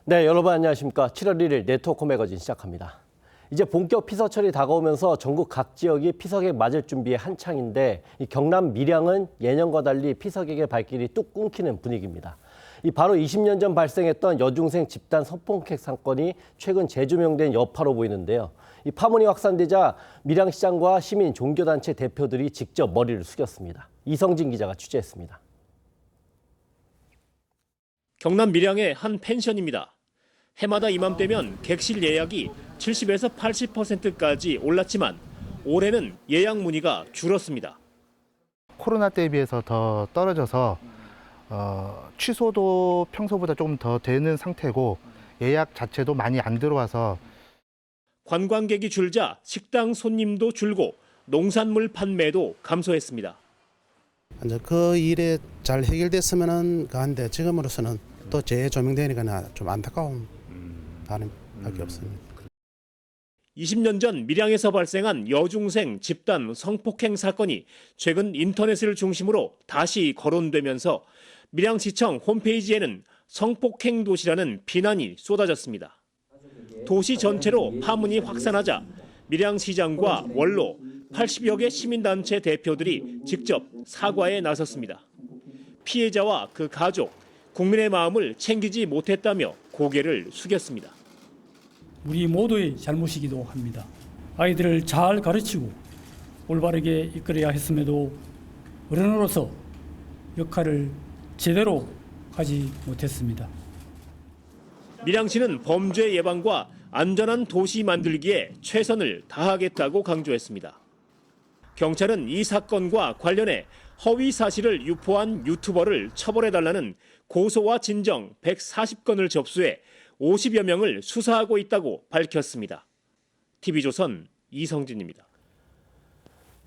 네, 여러분 안녕하십니까. 7월 1일 네트워크 매거진 시작합니다. 이제 본격 피서철이 다가오면서 전국 각 지역이 피서객 맞을 준비에 한창인데 이 경남 밀양은 예년과 달리 피서객의 발길이 뚝 끊기는 분위기입니다. 바로 20년 전 발생했던 여중생 집단 성폭행 사건이 최근 재조명된 여파로 보이는데요. 이 파문이 확산되자 밀양시장과 시민 종교단체 대표들이 직접 머리를 숙였습니다. 이성진 기자가 취재했습니다. 경남 밀양의 한 펜션입니다. 해마다 이맘때면 객실 예약이 70에서 80%까지 올랐지만 올해는 예약 문의가 줄었습니다. 코로나 때에 비해서 더 떨어져서 취소도 평소보다 조금 더 되는 상태고 예약 자체도 많이 안 들어와서 관광객이 줄자 식당 손님도 줄고 농산물 판매도 감소했습니다. 그 일에 잘 해결됐으면 한데 지금으로서는 또 재조명되니까 좀 안타까움 다른 밖에 없습니다. 20년 전 밀양에서 발생한 여중생 집단 성폭행 사건이 최근 인터넷을 중심으로 다시 거론되면서 밀양시청 홈페이지에는 성폭행 도시라는 비난이 쏟아졌습니다. 도시 전체로 파문이 확산하자 밀양시장과 원로 80여 개 시민단체 대표들이 직접 사과에 나섰습니다. 피해자와 그 가족, 국민의 마음을 챙기지 못했다며 고개를 숙였습니다. 우리 모두의 잘못이기도 합니다. 아이들을 잘 가르치고 올바르게 이끌어야 했음에도 어른으로서 역할을 제대로 하지 못했습니다. 밀양시는 범죄 예방과 안전한 도시 만들기에 최선을 다하겠다고 강조했습니다. 경찰은 이 사건과 관련해 허위 사실을 유포한 유튜버를 처벌해달라는 고소와 진정 140건을 접수해 50여 명을 수사하고 있다고 밝혔습니다. TV조선 이성진입니다.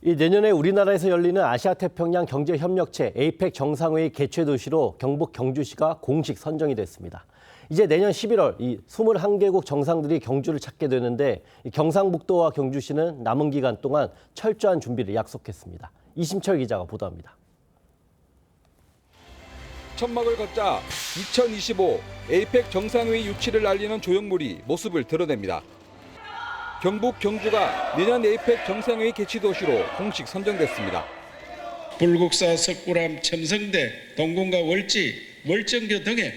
내년에 우리나라에서 열리는 아시아태평양 경제협력체 에이펙 정상회의 개최 도시로 경북 경주시가 공식 선정이 됐습니다. 이제 내년 11월 21개국 정상들이 경주를 찾게 되는데 경상북도와 경주시는 남은 기간 동안 철저한 준비를 약속했습니다. 이심철 기자가 보도합니다. 천막을 걷자 2025 에이펙 정상회의 유치를 알리는 조형물이 모습을 드러냅니다. 경북 경주가 내년 에이펙 정상회의 개최 도시로 공식 선정됐습니다. 불국사, 석굴암, 첨성대, 동궁과 월지, 월정교 등의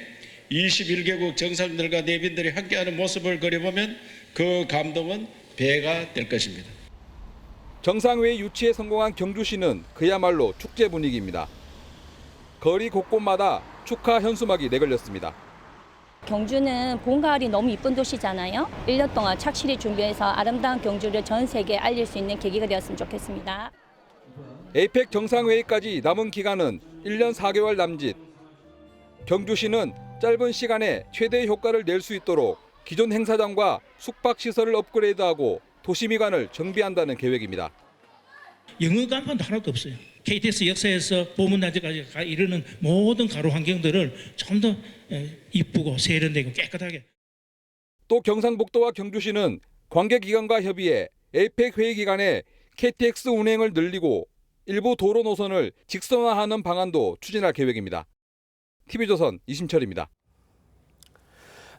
21개국 정상들과 내빈들이 함께하는 모습을 그려보면 그 감동은 배가 될 것입니다. 정상회의 유치에 성공한 경주시는 그야말로 축제 분위기입니다. 거리 곳곳마다 축하 현수막이 내걸렸습니다. 경주는 봄, 가을이 너무 이쁜 도시잖아요. 1년 동안 착실히 준비해서 아름다운 경주를 전 세계에 알릴 수 있는 계기가 되었으면 좋겠습니다. 에이펙 정상회의까지 남은 기간은 1년 4개월 남짓. 경주시는 짧은 시간에 최대의 효과를 낼 수 있도록 기존 행사장과 숙박시설을 업그레이드하고 도시미관을 정비한다는 계획입니다. 영어 간판도 하나도 없어요. KTX 역사에서 보문단지까지 이르는 모든 가로 환경들을 좀 더 이쁘고 세련되고 깨끗하게. 또 경상북도와 경주시는 관계기관과 협의해 에이펙 회의 기간에 KTX 운행을 늘리고 일부 도로 노선을 직선화하는 방안도 추진할 계획입니다. TV조선 이심철입니다.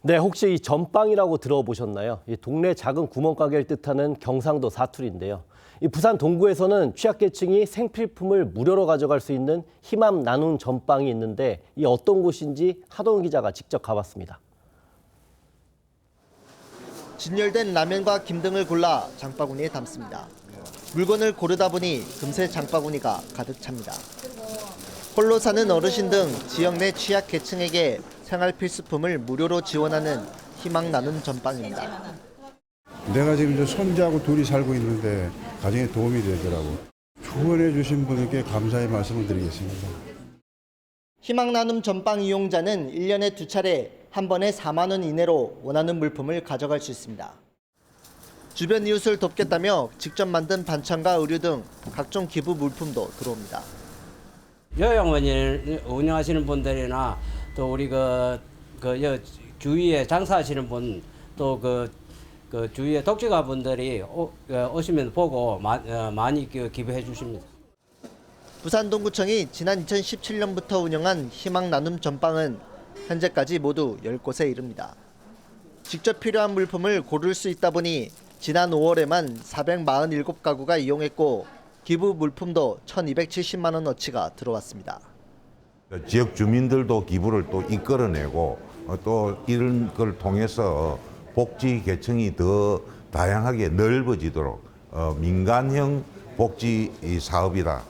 네, 혹시 이 전빵이라고 들어보셨나요? 이 동네 작은 구멍가게를 뜻하는 경상도 사투리인데요. 이 부산 동구에서는 취약계층이 생필품을 무료로 가져갈 수 있는 희망 나눔 전빵이 있는데 이 어떤 곳인지 하동훈 기자가 직접 가봤습니다. 진열된 라면과 김 등을 골라 장바구니에 담습니다. 물건을 고르다 보니 금세 장바구니가 가득 찹니다. 홀로 사는 어르신 등 지역 내 취약계층에게 생활 필수품을 무료로 지원하는 희망 나눔 전빵입니다. 내가 지금 손자하고 둘이 살고 있는데 가정에 도움이 되더라고. 후원해 주신 분에게 감사의 말씀을 드리겠습니다. 희망 나눔 전빵 이용자는 1년에 2차례 한 번에 4만 원 이내로 원하는 물품을 가져갈 수 있습니다. 주변 이웃을 돕겠다며 직접 만든 반찬과 의류 등 각종 기부 물품도 들어옵니다. 요양원을 운영하시는 분들이나 또 우리 주위에 장사하시는 분 또 그 주위에 독재가 분들이 오시면 보고 많이 기부해 주십니다. 부산 동구청이 지난 2017년부터 운영한 희망 나눔 전빵은 현재까지 모두 10곳에 이릅니다. 직접 필요한 물품을 고를 수 있다 보니 지난 5월에만 447가구가 이용했고 기부 물품도 1,270만 원어치가 들어왔습니다. 지역 주민들도 기부를 또 이끌어내고 또 이런 걸 통해서 복지 계층이 더 다양하게 넓어지도록 민간형 복지 사업이다.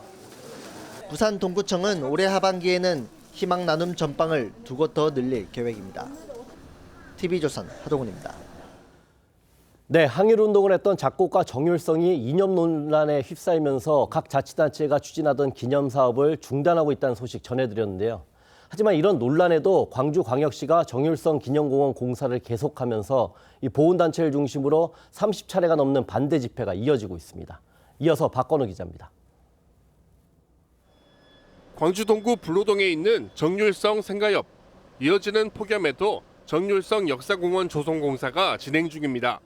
부산 동구청은 올해 하반기에는 희망 나눔 전방을 2곳 더 늘릴 계획입니다. TV조선 하동훈입니다. 네, 항일운동을 했던 작곡가 정율성이 이념 논란에 휩싸이면서 각 자치단체가 추진하던 기념사업을 중단하고 있다는 소식 전해드렸는데요. 하지만 이런 논란에도 광주광역시가 정율성 기념공원 공사를 계속하면서 이 보훈단체를 중심으로 30차례가 넘는 반대 집회가 이어지고 있습니다. 이어서 박건우 기자입니다. 광주 동구 불로동에 있는 정율성 생가협. 이어지는 폭염에도 정율성 역사공원 조성공사가 진행 중입니다.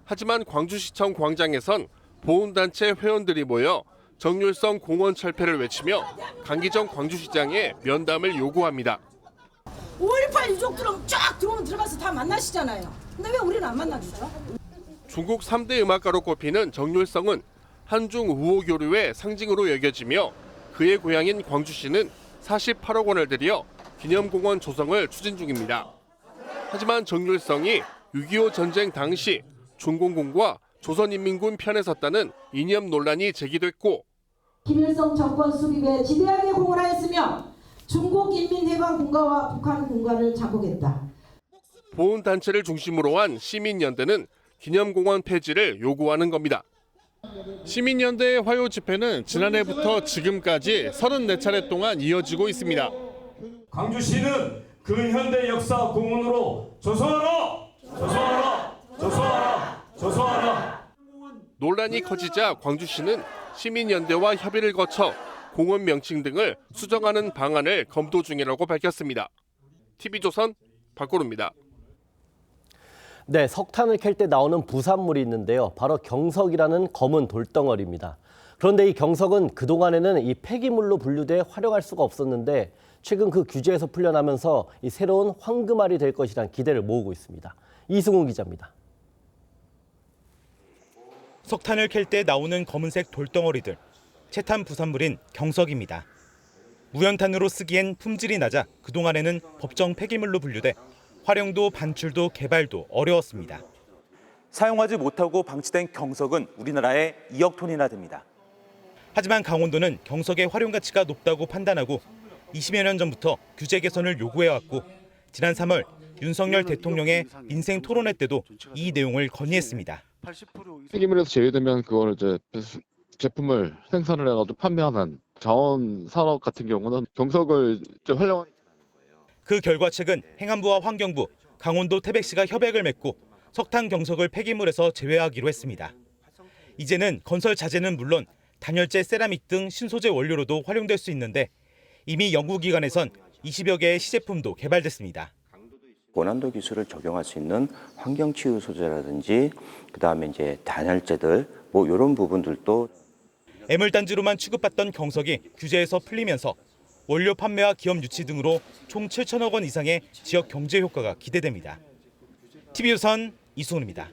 하지만 광주시청 광장에선 보훈단체 회원들이 모여 정율성 공원 철폐를 외치며 강기정 광주시장의 면담을 요구합니다. 5.18 유족들은 쫙 들어오면 들어가서 다 만나시잖아요. 근데 왜 우리는 안 만나주죠? 중국 3대 음악가로 꼽히는 정율성은 한중 우호 교류의 상징으로 여겨지며 그의 고향인 광주시는 48억 원을 들여 기념공원 조성을 추진 중입니다. 하지만 정율성이 6.25 전쟁 당시 중공군과 조선인민군 편에 섰다는 이념 논란이 제기됐고 김일성 정권 수립에 지대하게 공헌하였으며 중국인민해방군가와 북한군가를 자국했다. 보훈단체를 중심으로 한 시민연대는 기념공원 폐지를 요구하는 겁니다. 시민연대의 화요 집회는 지난해부터 지금까지 34차례 동안 이어지고 있습니다. 광주시는 근현대 역사 공원으로 조성하라! 조성하라! 조성하라! 조성하라! 논란이 커지자 광주시는 시민연대와 협의를 거쳐 공원 명칭 등을 수정하는 방안을 검토 중이라고 밝혔습니다. TV조선 박고루입니다. 네, 석탄을 캘 때 나오는 부산물이 있는데요. 바로 경석이라는 검은 돌덩어리입니다. 그런데 이 경석은 그동안에는 이 폐기물로 분류돼 활용할 수가 없었는데 최근 그 규제에서 풀려나면서 이 새로운 황금알이 될 것이란 기대를 모으고 있습니다. 이승훈 기자입니다. 석탄을 캘 때 나오는 검은색 돌덩어리들, 채탄 부산물인 경석입니다. 무연탄으로 쓰기엔 품질이 낮아 그동안에는 법정 폐기물로 분류돼 활용도 반출도 개발도 어려웠습니다. 사용하지 못하고 방치된 경석은 우리나라에 2억 톤이나 됩니다. 하지만 강원도는 경석의 활용 가치가 높다고 판단하고 20여 년 전부터 규제 개선을 요구해왔고 지난 3월 윤석열 대통령의 인생 토론회 때도 이 내용을 건의했습니다. 폐기물에서 제외되면 그걸 이제 제품을 생산을 해가지고 판매하는 자원 산업 같은 경우는 경석을 활용하는. 그 결과 최근 행안부와 환경부, 강원도 태백시가 협약을 맺고 석탄 경석을 폐기물에서 제외하기로 했습니다. 이제는 건설 자재는 물론 단열재, 세라믹 등 신소재 원료로도 활용될 수 있는데 이미 연구기관에선 20여 개의 시제품도 개발됐습니다. 고난도 기술을 적용할 수 있는 환경치유 소재라든지 그다음에 이제 단열재들 이런 부분들도 애물단지로만 취급받던 경석이 규제에서 풀리면서 원료 판매와 기업 유치 등으로 총 7천억 원 이상의 지역 경제 효과가 기대됩니다. TV조선 이승훈입니다.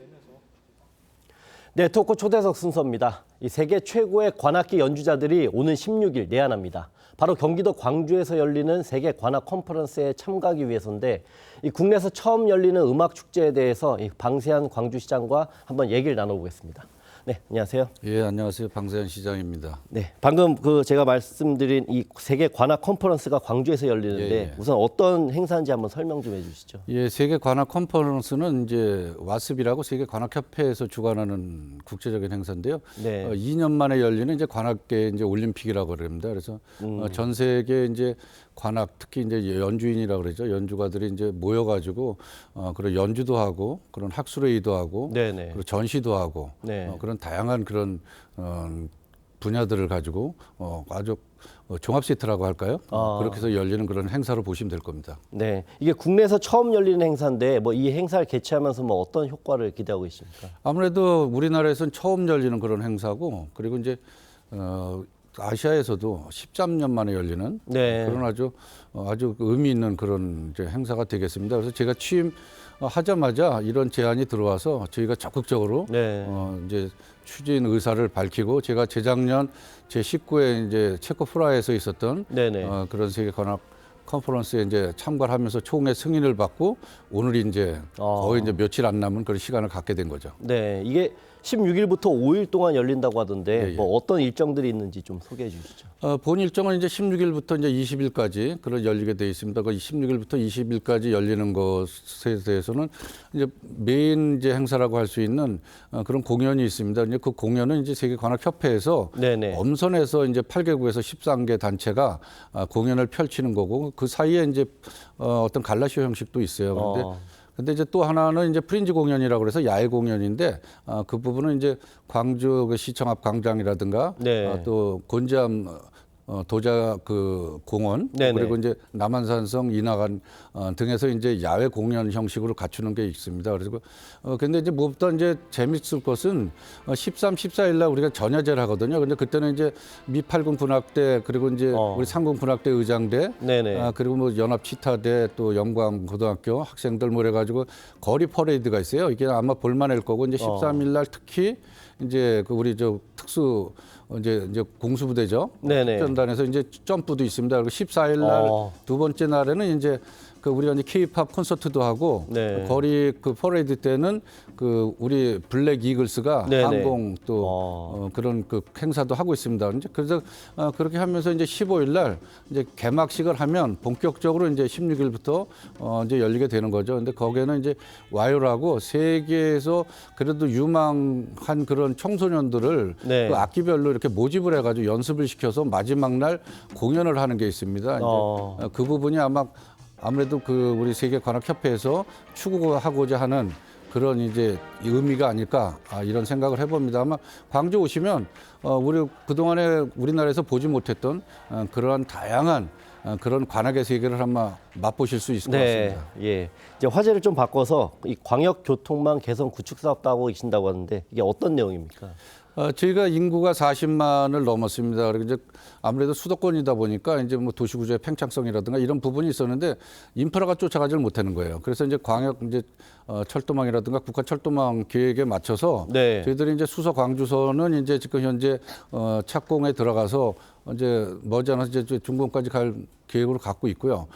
네, 토크 초대석 순서입니다. 이 세계 최고의 관악기 연주자들이 오는 16일 내한합니다. 바로 경기도 광주에서 열리는 세계 관악 컨퍼런스에 참가하기 위해서인데 이 국내에서 처음 열리는 음악 축제에 대해서 이 방세한 광주시장과 한번 얘기를 나눠보겠습니다. 네, 안녕하세요. 예, 안녕하세요. 방세한 시장입니다. 네, 방금 제가 말씀드린 이 세계 관악 컨퍼런스가 광주에서 열리는데 예. 우선 어떤 행사인지 한번 설명 좀 해주시죠. 예, 세계 관악 컨퍼런스는 이제 와스비라고 세계 관악협회에서 주관하는 국제적인 행사인데요. 네. 2년 만에 열리는 이제 관악계 이제 올림픽이라고 그럽니다. 그래서 전 세계 이제 관악 특히 이제 연주인이라고 그러죠. 연주가들이 이제 모여가지고 그런 연주도 하고 그런 학술회의도 하고 네네. 그리고 전시도 하고 네. 그런 다양한 그런 분야들을 가지고 아주 종합 세트라고 할까요? 그렇게 해서 열리는 그런 행사로 보시면 될 겁니다. 네, 이게 국내에서 처음 열리는 행사인데 이 행사를 개최하면서 어떤 효과를 기대하고 계십니까? 아무래도 우리나라에서는 처음 열리는 그런 행사고 그리고 이제 아시아에서도 13년 만에 열리는 그런 아주 의미 있는 그런 이제 행사가 되겠습니다. 그래서 제가 취임하자마자 이런 제안이 들어와서 저희가 적극적으로 이제 추진 의사를 밝히고 제가 재작년 제 19회 이제 체코 프라하에서 있었던 그런 세계 관악 컨퍼런스에 이제 참가를 하면서 총회 승인을 받고 오늘이 이제 거의 이제 며칠 안 남은 그런 시간을 갖게 된 거죠. 네, 이게 16일부터 5일 동안 열린다고 하던데 뭐 어떤 일정들이 있는지 좀 소개해 주시죠. 본 일정은 이제 16일부터 이제 20일까지 그런 열리게 돼 있습니다. 그 16일부터 20일까지 열리는 것에 대해서는 이제 메인 이제 행사라고 할 수 있는 그런 공연이 있습니다. 이제 그 공연은 이제 세계 관악 협회에서 엄선해서 이제 8개국에서 13개 단체가 공연을 펼치는 거고 그 사이에 이제 어떤 갈라쇼 형식도 있어요. 근데 이제 또 하나는 이제 프린지 공연이라고 그래서 야외 공연인데 그 부분은 이제 광주 그 시청 앞 광장이라든가 또 곤지암 도자 그 공원 그리고 이제 남한산성 인하관 등에서 이제 야외 공연 형식으로 갖추는 게 있습니다. 그래서 근데 이제 무엇보다 이제 재밌을 것은 13, 14일 날 우리가 전야제를 하거든요. 근데 그때는 이제 미 8군 군악대 그리고 이제 우리 3군 군악대 의장대 그리고 뭐 연합 치타대 또 영광 고등학교 학생들 모여 가지고 거리 퍼레이드가 있어요. 이게 아마 볼만할 거고 이제 13일 날 특히 이제 그 우리 저 특수 이제 공수부대죠. 특전단에서 이제 점프도 있습니다. 그리고 14일 날 두 번째 날에는 이제 그 우리가 이제 K-팝 콘서트도 하고 거리 그 퍼레이드 때는 그 우리 블랙 이글스가 항공 또 그런 그 행사도 하고 있습니다. 이제 그래서 그렇게 하면서 이제 15일 날 이제 개막식을 하면 본격적으로 이제 16일부터 이제 열리게 되는 거죠. 근데 거기에는 이제 와요라고 세계에서 그래도 유망한 그런 청소년들을 그 악기별로 이렇게 모집을 해가지고 연습을 시켜서 마지막 날 공연을 하는 게 있습니다. 이제 그 부분이 아무래도 그 우리 세계 관악협회에서 추구하고자 하는 그런 이제 의미가 아닐까 이런 생각을 해봅니다. 아마 광주 오시면 우리 그동안에 우리나라에서 보지 못했던 그러한 다양한 그런 관악의 세계를 아마 맛보실 수 있을 것 같습니다. 예. 이제 화제를 좀 바꿔서 이 광역 교통망 개선 구축 사업도 하고 계신다고 하는데 이게 어떤 내용입니까? 저희가 인구가 40만을 넘었습니다. 그리고 이제 아무래도 수도권이다 보니까 이제 뭐 도시구조의 팽창성이라든가 이런 부분이 있었는데 인프라가 쫓아가지를 못하는 거예요. 그래서 이제 광역 이제 철도망이라든가 국가 철도망 계획에 맞춰서 저희들이 이제 수서 광주선은 이제 지금 현재 착공에 들어가서 이제 머지않아서 이제 준공까지 갈 계획으로 갖고 있고요.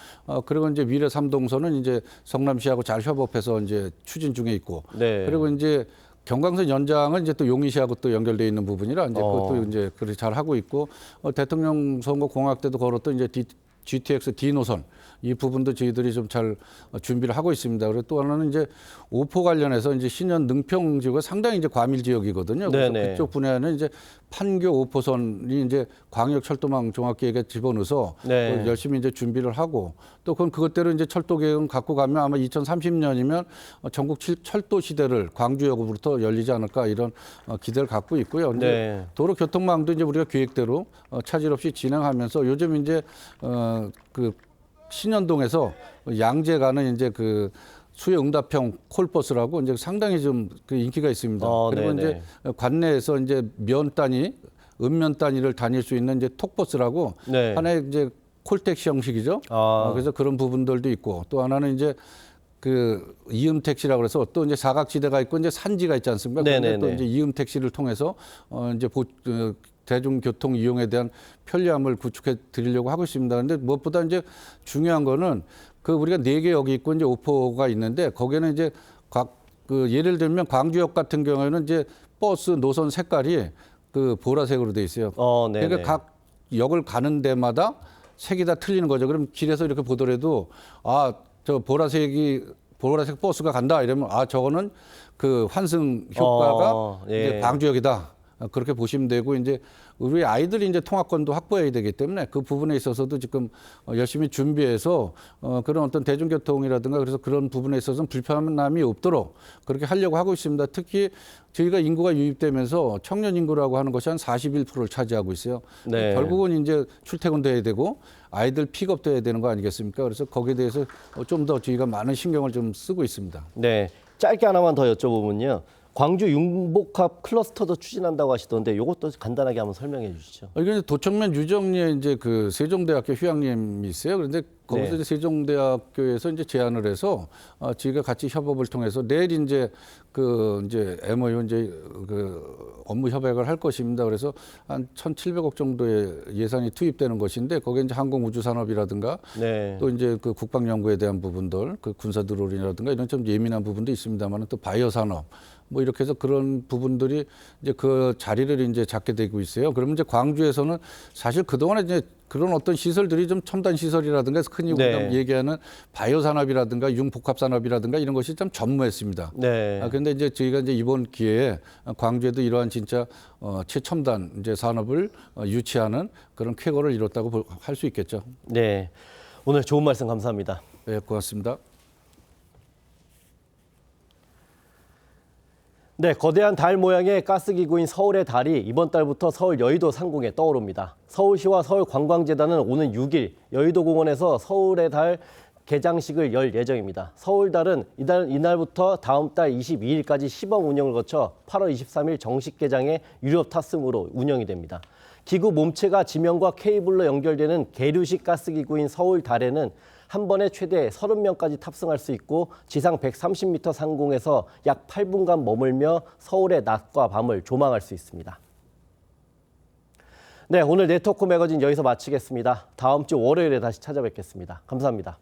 그리고 이제 미래 3동선은 이제 성남시하고 잘 협업해서 이제 추진 중에 있고 그리고 이제 경강선 연장은 이제 또 용인시하고 또 연결돼 있는 부분이라 이제 그것도 이제 그렇게 잘 하고 있고 대통령 선거 공약 때도 걸었던 이제 GTX D 노선 이 부분도 저희들이 좀 잘 준비를 하고 있습니다. 그리고 또 하나는 이제 오포 관련해서 이제 신현 능평 지구가 상당히 이제 과밀 지역이거든요. 그래서 그쪽 분야는 이제 판교 오포선이 이제 광역철도망 종합계획에 집어넣어서 열심히 이제 준비를 하고 또 그것대로 이제 철도 계획은 갖고 가면 아마 2030년이면 전국 철도 시대를 광주역으로부터 열리지 않을까 이런 기대를 갖고 있고요. 이제 도로 교통망도 이제 우리가 계획대로 차질 없이 진행하면서 요즘 이제 그 신현동에서 양재 가는 이제 그 수요응답형 콜버스라고 이제 상당히 좀 그 인기가 있습니다. 그리고 이제 관내에서 이제 면 단위, 읍면 단위를 다닐 수 있는 이제 톡버스라고 하나의 이제 콜택시 형식이죠. 그래서 그런 부분들도 있고 또 하나는 이제 그 이음 택시라고 해서 또 이제 사각지대가 있고 이제 산지가 있지 않습니까? 그런데 또 이제 이음 택시를 통해서 이제 대중교통 이용에 대한 편리함을 구축해 드리려고 하고 있습니다. 그런데 무엇보다 이제 중요한 거는 그 우리가 4개 역이 있고 이제 오포가 있는데 거기에는 이제 그 예를 들면 광주역 같은 경우에는 이제 버스 노선 색깔이 그 보라색으로 돼 있어요. 그러니까 각 역을 가는 데마다 색이 다 틀리는 거죠. 그럼 길에서 이렇게 보더라도 저 보라색 버스가 간다 이러면 저거는 그 환승 효과가 이제 광주역이다. 그렇게 보시면 되고 이제 우리 아이들이 이제 통학권도 확보해야 되기 때문에 그 부분에 있어서도 지금 열심히 준비해서 그런 어떤 대중교통이라든가 그래서 그런 부분에 있어서는 불편함이 없도록 그렇게 하려고 하고 있습니다. 특히 저희가 인구가 유입되면서 청년 인구라고 하는 것이 한 41%를 차지하고 있어요. 결국은 이제 출퇴근도 해야 되고 아이들 픽업도 해야 되는 거 아니겠습니까? 그래서 거기에 대해서 좀 더 저희가 많은 신경을 좀 쓰고 있습니다. 네, 짧게 하나만 더 여쭤보면요. 광주 융복합 클러스터도 추진한다고 하시던데 이것도 간단하게 한번 설명해 주시죠. 이게 도청면 유정리에 이제 그 세종대학교 휴양림이 있어요. 그런데 거기서 이제 세종대학교에서 이제 제안을 해서 저희가 같이 협업을 통해서 내일 이제 그 이제 MOU 이제 그 업무 협약을 할 것입니다. 그래서 한 1,700억 정도의 예산이 투입되는 것인데 거기에 이제 항공우주산업이라든가 또 이제 그 국방연구에 대한 부분들, 그 군사 드론이라든가 이런 좀 예민한 부분도 있습니다만 또 바이오 산업 뭐 이렇게 해서 그런 부분들이 이제 그 자리를 이제 잡게 되고 있어요. 그러면 이제 광주에서는 사실 그동안에 이제 그런 어떤 시설들이 좀 첨단 시설이라든가 흔히 우리가 얘기하는 바이오 산업이라든가 융복합 산업이라든가 이런 것이 좀 전무했습니다. 그런데 이제 저희가 이제 이번 기회에 광주에도 이러한 진짜 최첨단 이제 산업을 유치하는 그런 쾌거를 이뤘다고 할 수 있겠죠. 네, 오늘 좋은 말씀 감사합니다. 네, 고맙습니다. 네, 거대한 달 모양의 가스기구인 서울의 달이 이번 달부터 서울 여의도 상공에 떠오릅니다. 서울시와 서울관광재단은 오는 6일 여의도공원에서 서울의 달 개장식을 열 예정입니다. 서울달은 이날부터 다음 달 22일까지 시범 운영을 거쳐 8월 23일 정식 개장에 유료 탑승으로 운영이 됩니다. 기구 몸체가 지면과 케이블로 연결되는 계류식 가스기구인 서울달에는 한 번에 최대 30명까지 탑승할 수 있고 지상 130m 상공에서 약 8분간 머물며 서울의 낮과 밤을 조망할 수 있습니다. 네, 오늘 네트워크 매거진 여기서 마치겠습니다. 다음 주 월요일에 다시 찾아뵙겠습니다. 감사합니다.